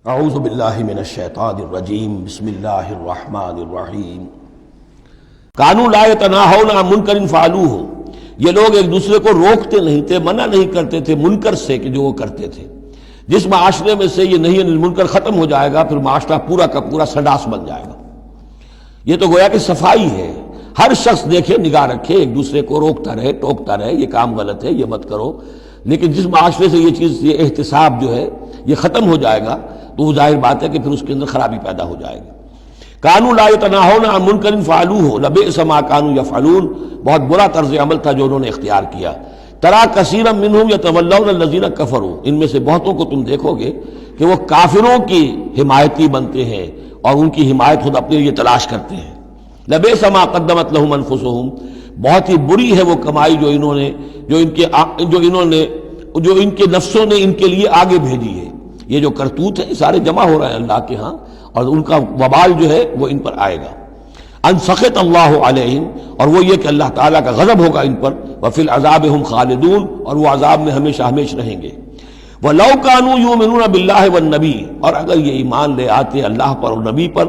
اعوذ باللہ من الشیطان الرجیم بسم اللہ الرحمن الرحیم کانوا لا یتناہون عن منکر فعلوہ، یہ لوگ ایک دوسرے کو روکتے نہیں تھے، منع نہیں کرتے تھے منکر سے کہ جو وہ کرتے تھے۔ جس معاشرے میں سے یہ نہیں عن المنکر ختم ہو جائے گا پھر معاشرہ پورا کا پورا سڈاس بن جائے گا۔ یہ تو گویا کہ صفائی ہے، ہر شخص دیکھے نگاہ رکھے، ایک دوسرے کو روکتا رہے ٹوکتا رہے، یہ کام غلط ہے یہ مت کرو۔ لیکن جس معاشرے سے یہ چیز، یہ احتساب جو ہے یہ ختم ہو جائے گا تو وہ ظاہر بات ہے کہ پھر اس کے اندر خرابی پیدا ہو جائے گی۔ کانوا لا یتناہون عن منکر فعلوہ لبئس ما کانوا یفعلون، بہت برا طرز عمل تھا جو انہوں نے اختیار کیا۔ ترا کثیرا منہم یتولون الذین کفروا، ان میں سے بہتوں کو تم دیکھو گے کہ وہ کافروں کی حمایتی بنتے ہیں اور ان کی حمایت خود اپنے لیے تلاش کرتے ہیں۔ لبئس ما قدمت لہم انفسہم، بہت ہی بری ہے وہ کمائی جو ان کے نفسوں نے ان کے لیے آگے بھیجی ہے۔ یہ جو کرتوت ہے سارے جمع ہو رہے ہیں اللہ کے ہاں، اور ان کا وبال جو ہے وہ ان پر آئے گا۔ ان سخط اللہ علیہم، اور وہ یہ کہ اللہ تعالیٰ کا غضب ہوگا ان پر، وفی العذاب ہم خالدون، اور وہ عذاب میں ہمیشہ ہمیشہ رہیں گے۔ وَلَوْ كَانُوا يُؤْمِنُونَ بِاللَّهِ وَالنَّبِيِّ، اور اگر یہ ایمان لے آتے اللہ پر اور نبی پر،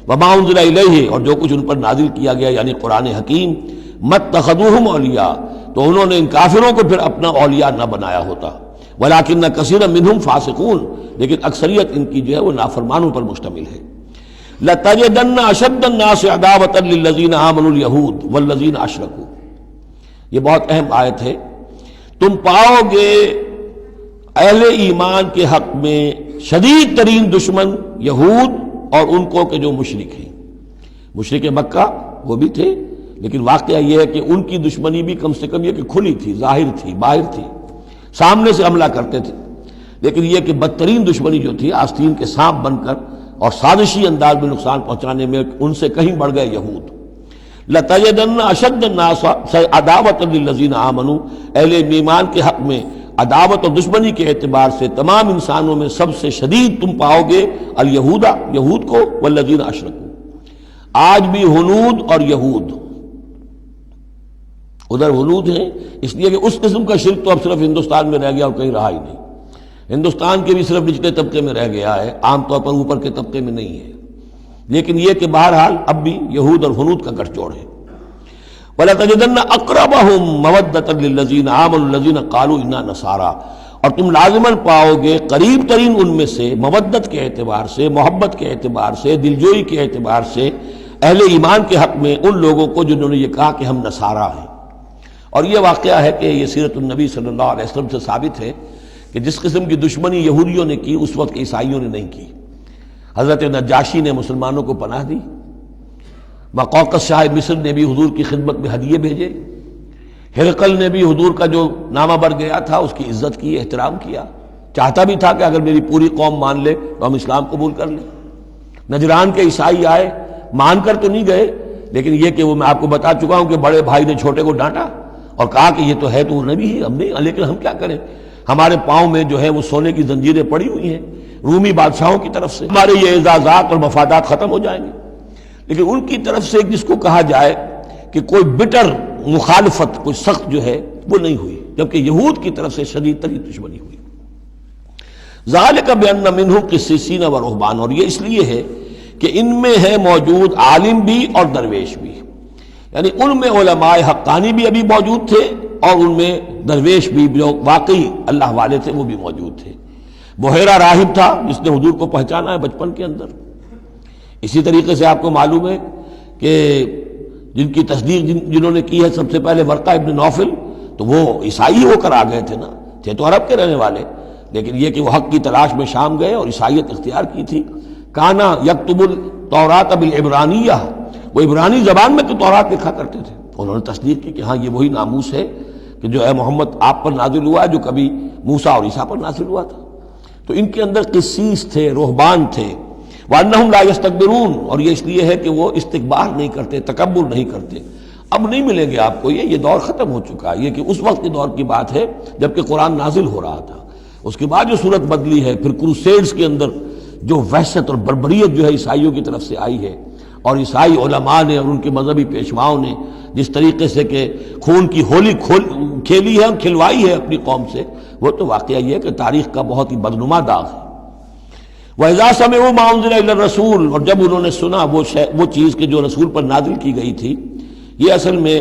وَمَا أُنزِلَ إِلَيْهِ، اور جو کچھ ان پر نازل کیا گیا یعنی قرآن حکیم، مَتَّخَذُوهُمْ أَوْلِيَاءَ، تو انہوں نے ان کافروں کو پھر اپنا اولیاء نہ بنایا ہوتا۔ وَلَٰكِنَّ كَثِيرًا مِّنْهُمْ فَاسِقُونَ، لیکن اکثریت ان کی جو ہے وہ نافرمانوں پر مشتمل ہے۔ لَتَجِدَنَّ أَشَدَّ النَّاسِ عَدَاوَةً لِلَّذِينَ آمَنُوا الْيَهُودَ وَالَّذِينَ أَشْرَكُوا، یہ بہت اہم آیت ہے۔ تم پاؤ گے اہل ایمان کے حق میں شدید ترین دشمن یہود اور ان کو کہ جو مشرک ہیں۔ مشرک مکہ وہ بھی تھے، لیکن واقعہ یہ ہے کہ ان کی دشمنی بھی کم سے کم یہ کہ کھلی تھی، ظاہر تھی، باہر تھی، سامنے سے حملہ کرتے تھے، لیکن یہ کہ بدترین دشمنی جو تھی آستین کے سانپ بن کر اور سازشی انداز میں نقصان پہنچانے میں ان سے کہیں بڑھ گئے یہود۔ لَتَجِدَنَّ أَشَدَّ النَّاسِ عَدَاوَةً لِلَّذِينَ آمَنُوا، اہل ایمان کے حق میں عداوت اور دشمنی کے اعتبار سے تمام انسانوں میں سب سے شدید تم پاؤ گے الیہود، یہود کو، والذین اشرکوا۔ آج بھی ہنود اور یہود، ادھر ہنود ہیں اس لیے کہ اس قسم کا شرک تو اب صرف ہندوستان میں رہ گیا اور کہیں رہا ہی نہیں۔ ہندوستان کے بھی صرف نچلے طبقے میں رہ گیا ہے، عام طور پر اوپر کے طبقے میں نہیں ہے، لیکن یہ کہ بہرحال اب بھی یہود اور ہنود کا گٹھ جوڑ ہے۔ وَلَتَجِدَنَّ أَقْرَبَهُمْ مَوَدَّةً لِلَّذِينَ آمَنُوا الَّذِينَ قَالُوا إِنَّا نَصَارَىٰ، اور تم لازماً پاؤ گے قریب ترین ان میں سے، مودت کے اعتبار سے، محبت کے اعتبار سے، دلجوئی کے اعتبار سے، اہل ایمان کے حق میں ان لوگوں کو جنہوں نے یہ کہا کہ ہم نصارہ ہیں۔ اور یہ واقعہ ہے کہ یہ سیرت النبی صلی اللہ علیہ وسلم سے ثابت ہے کہ جس قسم کی دشمنی یہودیوں نے کی اس وقت عیسائیوں نے نہیں کی۔ حضرت نجاشی نے مسلمانوں کو پناہ دی، مقوقس شاہ مصر نے بھی حضور کی خدمت میں ہدیے بھیجے، ہرقل نے بھی حضور کا جو نامہ بر گیا تھا اس کی عزت کی، احترام کیا، چاہتا بھی تھا کہ اگر میری پوری قوم مان لے تو ہم اسلام قبول کر لیں۔ نجران کے عیسائی آئے، مان کر تو نہیں گئے، لیکن یہ کہ وہ میں آپ کو بتا چکا ہوں کہ بڑے بھائی نے چھوٹے کو ڈانٹا اور کہا کہ یہ تو ہے تو وہ نبی ہی، ہم نہیں، لیکن ہم کیا کریں، ہمارے پاؤں میں جو ہے وہ سونے کی زنجیریں پڑی ہوئی ہیں رومی بادشاہوں کی طرف سے، ہمارے یہ اعزازات اور مفادات ختم ہو جائیں گے۔ لیکن ان کی طرف سے جس کو کہا جائے کہ کوئی بٹر مخالفت، کوئی سخت جو ہے وہ نہیں ہوئی، جبکہ یہود کی طرف سے شدید ترین دشمنی ہوئی۔ ذالک بان منہم قسیسین و رہبان، اور یہ اس لیے ہے کہ ان میں ہے موجود عالم بھی اور درویش بھی، یعنی ان میں علماء حقانی بھی ابھی موجود تھے اور ان میں درویش بھی جو واقعی اللہ والے تھے وہ بھی موجود تھے۔ بحیرہ راہب تھا جس نے حضور کو پہچانا ہے بچپن کے اندر۔ اسی طریقے سے آپ کو معلوم ہے کہ جن کی تصدیق جنہوں نے کی ہے سب سے پہلے ورقہ ابن نوفل، تو وہ عیسائی ہو کر آ گئے تھے نا، تھے تو عرب کے رہنے والے، لیکن یہ کہ وہ حق کی تلاش میں شام گئے اور عیسائیت اختیار کی تھی۔ کانا یکتب التوراۃ بالعبرانیہ، وہ عبرانی زبان میں تو تورات لکھا کرتے تھے۔ انہوں نے تصدیق کی کہ ہاں یہ وہی ناموس ہے کہ جو ہے محمد آپ پر نازل ہوا ہے، جو کبھی موسیٰ اور عیسیٰ پر نازل ہوا تھا۔ تو ان کے اندر قسیس تھے، رہبان تھے۔ وَأَنَّهُمْ لَا يَسْتَكْبِرُونَ، اور یہ اس لیے ہے کہ وہ استکبار نہیں کرتے، تکبر نہیں کرتے۔ اب نہیں ملیں گے آپ کو، یہ دور ختم ہو چکا ہے، یہ کہ اس وقت کے دور کی بات ہے جبکہ قرآن نازل ہو رہا تھا۔ اس کے بعد جو صورت بدلی ہے، پھر کروسیڈز کے اندر جو وحشت اور بربریت جو ہے عیسائیوں کی طرف سے آئی ہے، اور عیسائی علماء نے اور ان کے مذہبی پیشواؤں نے جس طریقے سے کہ خون کی ہولی کھیلی ہے اور کھلوائی ہے اپنی قوم سے، وہ تو واقعہ یہ ہے کہ تاریخ کا بہت ہی بدنما داغ ہے۔ وَإِذَا سَمِعُوا مَا أُنزِلَ إِلَى الرَّسُولِ، اور جب انہوں نے سنا وہ چیز کہ جو رسول پر نازل کی گئی تھی. یہ اصل میں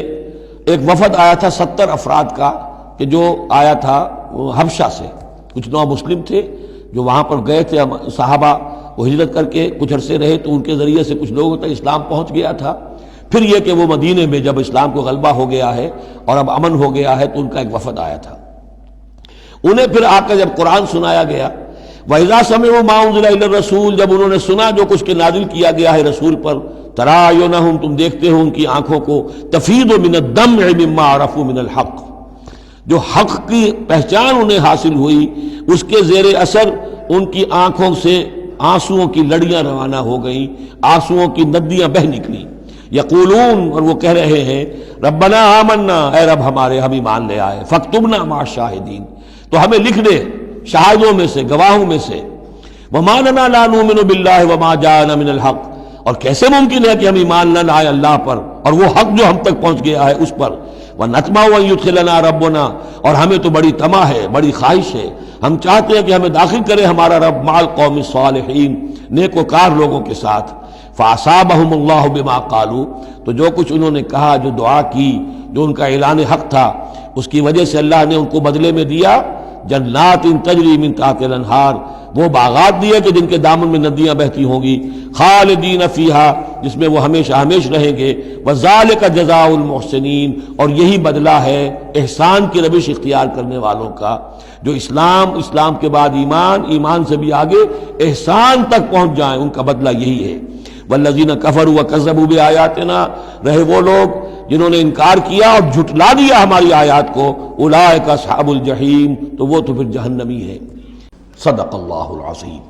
ایک وفد آیا تھا 70 افراد کا کہ جو آیا تھا حبشہ سے. کچھ نو مسلم تھے جو وہاں پر گئے تھے صحابہ، وہ ہجرت کر کے کچھ عرصے رہے تو ان کے ذریعے سے کچھ لوگوں تک اسلام پہنچ گیا تھا. پھر یہ کہ وہ مدینے میں جب اسلام کو غلبہ ہو گیا ہے اور اب امن ہو گیا ہے تو ان کا ایک وفد آیا تھا. انہیں پھر آ کر جب قرآن سنایا گیا، وَإِذَا سَمِعُوا مَا أُنزِلَ إِلَى الرَّسُولِ، جب انہوں نے سنا جو کچھ کہ نازل کیا گیا ہے رسول پر، تَرَىٰ أَعْيُنَهُمْ، تم دیکھتے ہو ان کی آنکھوں کو، تَفِيضُ مِنَ الدَّمْعِ مِمَّا عَرَفُوا مِنَ الْحَقِّ، جو حق کی پہچان انہیں حاصل ہوئی اس کے زیر اثر ان کی آنکھوں سے آنسوؤں کی لڑیاں روانہ ہو گئیں، آنسوؤں کی ندیاں بہہ نکلی. یقولون، اور وہ کہہ رہے ہیں، ربنا آمنا، اے رب ہمارے ہم ایمان لے آئے، فاکتبنا مع الشاہدین، تو ہمیں لکھ دے شاہدوں میں سے، گواہوں میں سے. وما لنا لا نؤمن باللہ وما جاءنا من الحق، اور کیسے ممکن ہے کہ ہم ایمان نہ لائیں اللہ پر اور وہ حق جو ہم تک پہنچ گیا ہے اس پر. وَنَطْمَعُ أَن يُدْخِلَنَا رَبُّنَا، اور ہمیں تو بڑی طمع ہے، بڑی خواہش ہے، ہم چاہتے ہیں کہ ہمیں داخل کرے ہمارا رب مع القوم الصالحین، نیک وکار لوگوں کے ساتھ. فَأَصَابَهُمُ اللَّهُ بِمَا قَالُوا، تو جو کچھ انہوں نے کہا، جو دعا کی، جو ان کا اعلان حق تھا، اس کی وجہ سے اللہ نے ان کو بدلے میں دیا جنات تجری من تحت الانہار، وہ باغات دیے کہ جن کے دامن میں ندیاں بہتی ہوں گی، خالدین فیہا، جس میں وہ ہمیشہ ہمیش رہیں گے. وذالک جزاء المحسنین، اور یہی بدلہ ہے احسان کی روش اختیار کرنے والوں کا، جو اسلام کے بعد ایمان سے بھی آگے احسان تک پہنچ جائیں، ان کا بدلہ یہی ہے. والذین کفروا وکذبوا بآیاتنا، رہے وہ لوگ جنہوں نے انکار کیا اور جھٹلا دیا ہماری آیات کو، اولئک اصحاب الجحیم، تو وہ تو پھر جہنمی ہے. صدق اللہ العظیم.